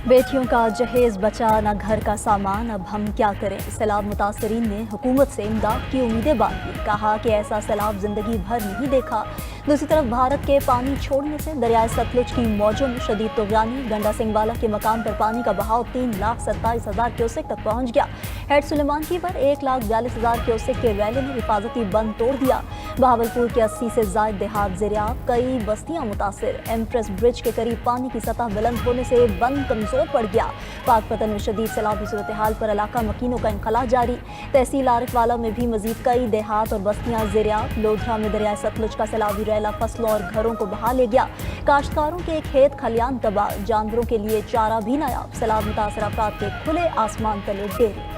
बेटियों का जहेज बचा न घर का सामान, अब हम क्या करें। सैलाब मुतासरीन ने हुकूमत से इमदाद की उम्मीदें बांधी। कहा कि ऐसा सैलाब जिंदगी भर नहीं देखा। दूसरी तरफ भारत के पानी छोड़ने से दरियाए सतलुज की मौजों में शदीद तूफानी। गंडा सिंहवाला के मकाम पर पानी का बहाव 3,27,000 क्यूसेक तक पहुंच गया। हेड सुलेमानकी पर 1,42,000 क्यूसेक के रैली ने हिफाजती बंद तोड़ दिया। बहावलपुर के 80 से जायद देहात ज़ेरियाब, कई बस्तियां मुतासिर। एम्प्रेस ब्रिज के करीब पानी की सतह बुलंद होने से बंद कमजोर पड़ गया। पाकपतन में शदीद सैलाबी सूरत हाल पर इलाका मकीनों का इनखला जारी। तहसील आरिफवाला में भी मजीद कई देहात और बस्तियां ज़ेरियाब। लोधरा में दरियाए सतलुज का सैलाबी रैला फसलों और घरों को बहा ले गया। काश्तकारों के खेत खलियान तबाह, जानवरों के लिए चारा भी नायाब। सैलाब मुतासर अफराद के खुले आसमान तले डेरे।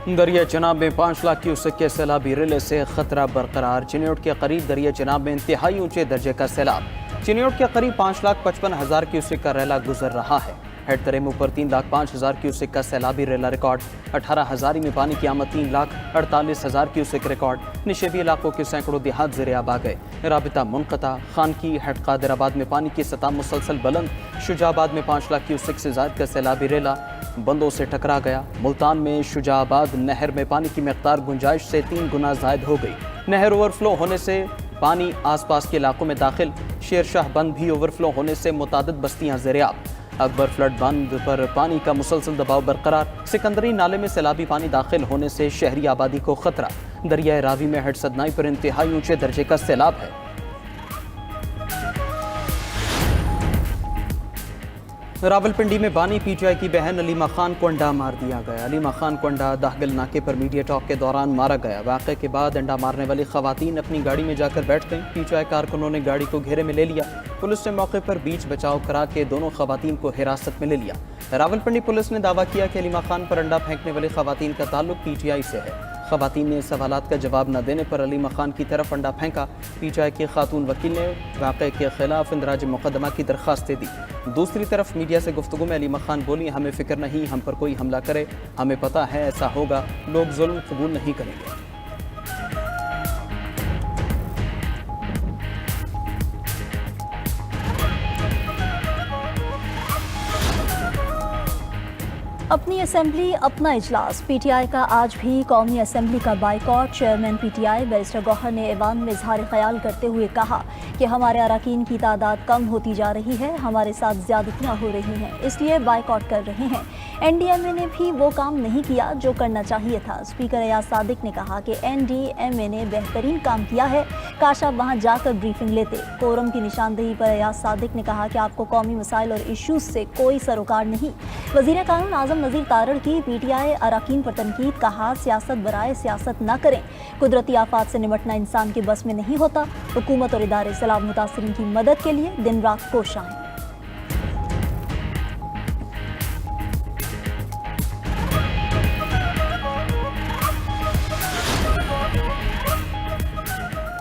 दरिया चनाब में 5 लाख क्यूसेक के सैलाबी रिले से खतरा बरकरार। चिन्योट के करीब दरिया चनाब में इंतहाई ऊंचे दर्जे का सैलाब। चिन्योट के करीब 5,55,000 क्यूसेक का रेला गुजर रहा है। हेड तरेमू पर 3,05,000 क्यूसेक का सैलाबी रेला रिकॉर्ड। 18,000 में पानी की आमद 3,48,000 क्यूसेक रिकॉर्ड। निशेबी इलाकों के सैकड़ों देहात ज़ेरियाब आ गए। राबिता मुनक़ता। खानकी हेड कादिराबाद में पानी की सतह मुसलसल बुलंद। शुजाबाद में 5 लाख क्यूसेक से ज़ायद का सैलाबी रेला बंदों से टकरा गया। मुल्तान में शुजाबाद नहर में पानी की मकदार गुंजाइश से 3 गुना ज़ायद हो गई। नहर ओवरफ्लो होने से पानी आसपास के इलाकों में दाखिल। शेरशाह बंद भी ओवरफ्लो होने से मुतादिद बस्तियां ज़ेरियाब। अकबर फ्लड बंद पर पानी का मुसलसल दबाव बरकरार। सिकंदरी नाले में सैलाबी पानी दाखिल होने से शहरी आबादी को खतरा। दरियाए रावी में हेड सदनाई पर इंतहाई ऊंचे दर्जे का सैलाब है। रावलपिंडी में बानी पीटीआई की बहन अलीमा खान को अंडा मार दिया गया। अलीमा खान को अंडा दाहगल नाके पर मीडिया टॉक के दौरान मारा गया। वाक़े के बाद अंडा मारने वाली खवातीन अपनी गाड़ी में जाकर बैठ गईं। पीटीआई कारकुनों ने गाड़ी को घेरे में ले लिया। पुलिस ने मौके पर बीच बचाव करा के दोनों खवातीन को हिरासत में ले लिया। रावलपिंडी पुलिस ने दावा किया कि अलीमा खान पर अंडा फेंकने वाली खवातीन का ताल्लुक पीटीआई से है। खवातीन ने सवालात का जवाब न देने पर अलीमा खान की तरफ अंडा फेंका। पीटीआई के खातून वकील ने वाक़े के खिलाफ इंदराज मुकदमा की दरख्वास्त दी। दूसरी तरफ मीडिया से गुफ्तगू में अलीमा खान बोली, हमें फिक्र नहीं हम पर कोई हमला करे, हमें पता है ऐसा होगा, लोग जुल्म कबूल नहीं करेंगे। अपनी असेंबली अपना इजलास। पीटीआई का आज भी कौमी असेंबली का boycott. Chairman PTI barrister Gohar ने ऐवान में इजहार ख्याल करते हुए कहा कि हमारे अरकान की तादाद कम होती जा रही है, हमारे साथ ज्यादतियां हो रही हैं, इसलिए बाइकॉट कर रहे हैं। एनडीएमए ने भी वो काम नहीं किया जो करना चाहिए था। स्पीकर अयाज सादिक ने कहा कि एनडीएमए ने बेहतरीन काम किया है, काश आप वहां जाकर ब्रीफिंग लेते। कोरम की निशानदेही पर अयाज सादिक ने कहा कि आपको कौमी मसाइल और इश्यूज से कोई सरोकार नहीं। वज़ीर कानून आज़म नज़ीर तारड़ की पीटीआई अरकान पर तनकीद। कहा सियासत बराए सियासत न करें, कुदरती आफात से निपटना इंसान के बस में नहीं होता। हुकूमत और इदारे सैलाब मुतासरीन की मदद के लिए दिन रात कोशां हैं।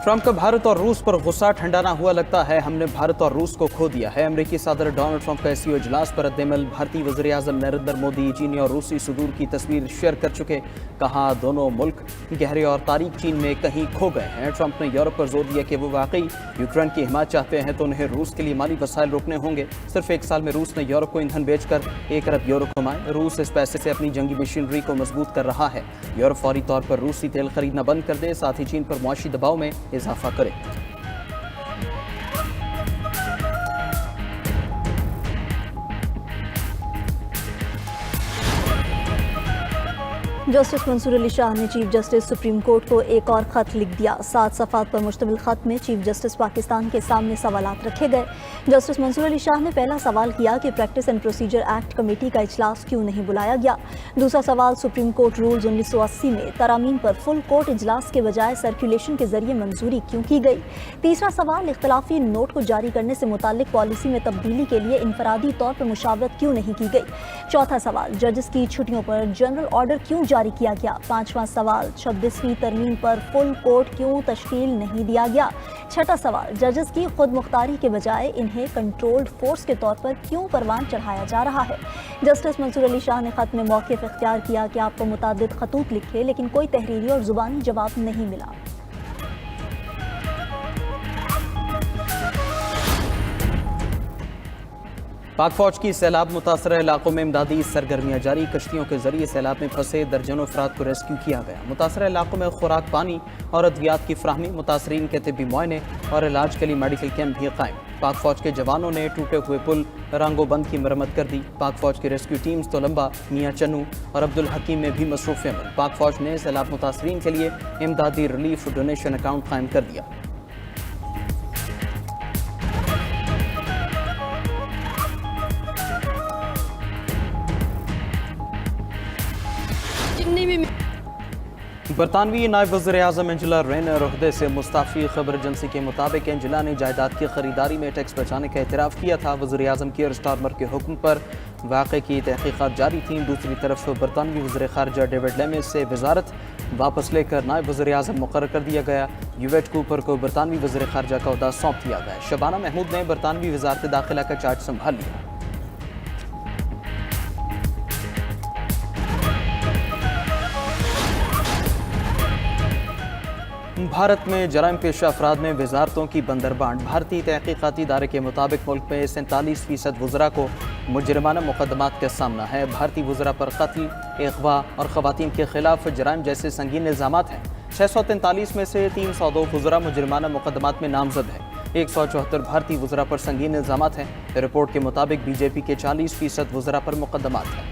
ट्रंप का भारत और रूस पर गुस्सा ठंडा ना हुआ लगता है, हमने भारत और रूस को खो दिया है। अमेरिकी सदर डोनाल्ड ट्रंप का एससीओ इजलास पर रद्द-ए-अमल। भारतीय वज़ीर आज़म नरेंद्र मोदी चीनी और रूसी सुदूर की तस्वीर शेयर कर चुके। कहा दोनों मुल्क गहरे और तारीख चीन में कहीं खो गए हैं। ट्रंप ने यूरोप पर जोर दिया कि वो वाकई यूक्रेन की हिमायत चाहते हैं तो उन्हें रूस के लिए माली वसाइल रोकने होंगे। सिर्फ 1 साल में रूस ने यूरोप को ईंधन बेचकर 1 अरब यूरो कमाए। रूस इस पैसे से अपनी जंगी मशीनरी को मजबूत कर रहा है। यूरोप फौरी तौर पर रूसी तेल खरीदना बंद कर दे, साथ ही चीन पर मुआशी दबाव में इजाफा करे। जस्टिस मंसूर अली शाह ने चीफ जस्टिस सुप्रीम कोर्ट को एक और खत लिख दिया। 7 सफ़ात पर मुश्तमिल खत में चीफ जस्टिस पाकिस्तान के सामने सवालात रखे गए। जस्टिस मंसूर अली शाह ने पहला सवाल किया कि practice and procedure act committee का इजलास क्यों नहीं बुलाया गया। दूसरा सवाल सुप्रीम कोर्ट रूल्स 1980 में तरामीम पर फुल कोर्ट इजलास के बजाय सर्कुलेशन के जरिए मंजूरी क्यों की गई। तीसरा सवाल इख्तलाफी नोट को जारी करने से मुताल्लिक पॉलिसी में तब्दीली के लिए इनफरादी तौर पर मुशावरत क्यों नहीं की गई। चौथा सवाल जजेस की छुट्टियों पर जनरल ऑर्डर क्यों जारी किया गया। पांचवा सवाल 26वीं तरमीम पर फुल कोर्ट क्यों तश्कील नहीं दिया गया। छठा सवाल जजेस की खुद मुख्तारी के बजाय इन्हें कंट्रोल्ड फोर्स के तौर पर क्यों परवान चढ़ाया जा रहा है। जस्टिस मंसूर अली शाह ने खत में मौक़िफ़ इख्तियार किया कि आपको मुतादिद खतूत लिखे लेकिन कोई तहरीरी और ज़ुबानी जवाब नहीं मिला। پاک فوج کی سیلاب متاثرہ علاقوں میں امدادی سرگرمیاں جاری، کشتیوں کے ذریعے سیلاب میں پھنسے درجنوں افراد کو ریسکیو کیا گیا۔ متاثرہ علاقوں میں خوراک، پانی اور ادویات کی فراہمی، متاثرین کے طبی معائنے اور علاج کے لیے میڈیکل کیمپ بھی قائم۔ پاک فوج کے جوانوں نے ٹوٹے ہوئے پل رنگو بند کی مرمت کر دی۔ پاک فوج کی ریسکیو ٹیمز تولمبا، میاں چنو اور عبدالحکیم میں بھی مصروف عمل۔ پاک فوج نے سیلاب متاثرین کے لیے امدادی ریلیف ڈونیشن اکاؤنٹ قائم کر دیا۔ برطانوی نائب وزیر اعظم انجلا رینر عہدے سے مستعفی۔ خبر ایجنسی کے مطابق انجلا نے جائیداد کی خریداری میں ٹیکس بچانے کا اعتراف کیا تھا۔ وزیر اعظم کیئر سٹارمر کے حکم پر واقعے کی تحقیقات جاری تھیں۔ دوسری طرف برطانوی وزیر خارجہ ڈیوڈ لیمس سے وزارت واپس لے کر نائب وزیر اعظم مقرر کر دیا گیا۔ یویٹ کوپر کو برطانوی وزیر خارجہ کا عہدہ سونپ دیا گیا۔ شبانہ محمود نے برطانوی وزارت داخلہ کا چارج سنبھال لیا۔ بھارت میں جرائم پیشہ افراد میں وزارتوں کی بندربانٹ۔ بھارتی تحقیقاتی ادارے کے مطابق ملک میں 47% وزراء کو مجرمانہ مقدمات کا سامنا ہے۔ بھارتی وزراء پر قتل، اغوا اور خواتین کے خلاف جرائم جیسے سنگین الزامات ہیں۔ 643 میں سے 302 وزراء مجرمانہ مقدمات میں نامزد ہیں۔ 174 بھارتی وزراء پر سنگین الزامات ہیں۔ رپورٹ کے مطابق بی جے پی کے 40% وزراء پر مقدمات ہیں۔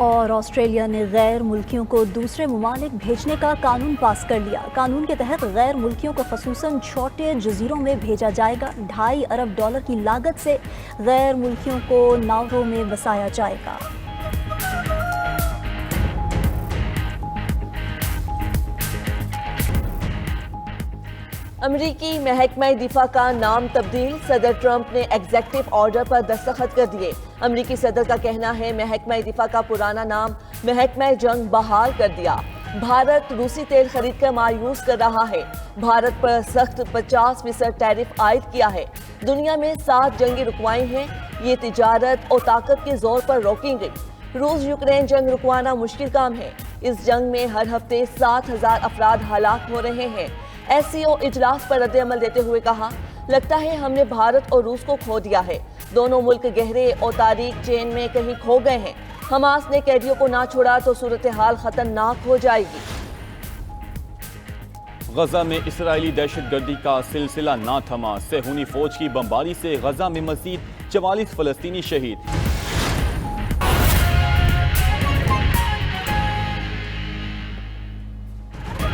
اور آسٹریلیا نے غیر ملکیوں کو دوسرے ممالک بھیجنے کا قانون پاس کر لیا۔ قانون کے تحت غیر ملکیوں کو خصوصاً چھوٹے جزیروں میں بھیجا جائے گا۔ $2.5 ارب کی لاگت سے غیر ملکیوں کو ناورو میں بسایا جائے گا۔ امریکی محکمہ دفاع کا نام تبدیل، صدر ٹرمپ نے ایگزیکٹو آرڈر پر دستخط کر دیے۔ امریکی صدر کا کہنا ہے محکمہ دفاع کا پرانا نام محکمہ جنگ بحال کر دیا۔ بھارت روسی تیل خرید کر مایوس کر رہا ہے۔ بھارت پر سخت 50% ٹیرف عائد کیا ہے۔ دنیا میں 7 جنگیں رکوائی ہیں، یہ تجارت اور طاقت کے زور پر روکی گئی۔ روس یوکرین جنگ رکوانا مشکل کام ہے۔ اس جنگ میں ہر ہفتے 7,000 افراد ہلاک ہو رہے ہیں۔ ایس سی او اجلاس پر رد عمل دیتے ہوئے کہا، لگتا ہے ہم نے بھارت اور روس کو کھو دیا ہے۔ دونوں ملک گہرے اور تاریک چین میں کہیں کھو گئے ہیں۔ حماس نے قیدیوں کو نہ چھوڑا تو صورتحال خطرناک ہو جائے گی۔ غزہ میں اسرائیلی دہشت گردی کا سلسلہ نہ تھما۔ صہیونی فوج کی بمباری سے غزہ میں مزید 44 فلسطینی شہید۔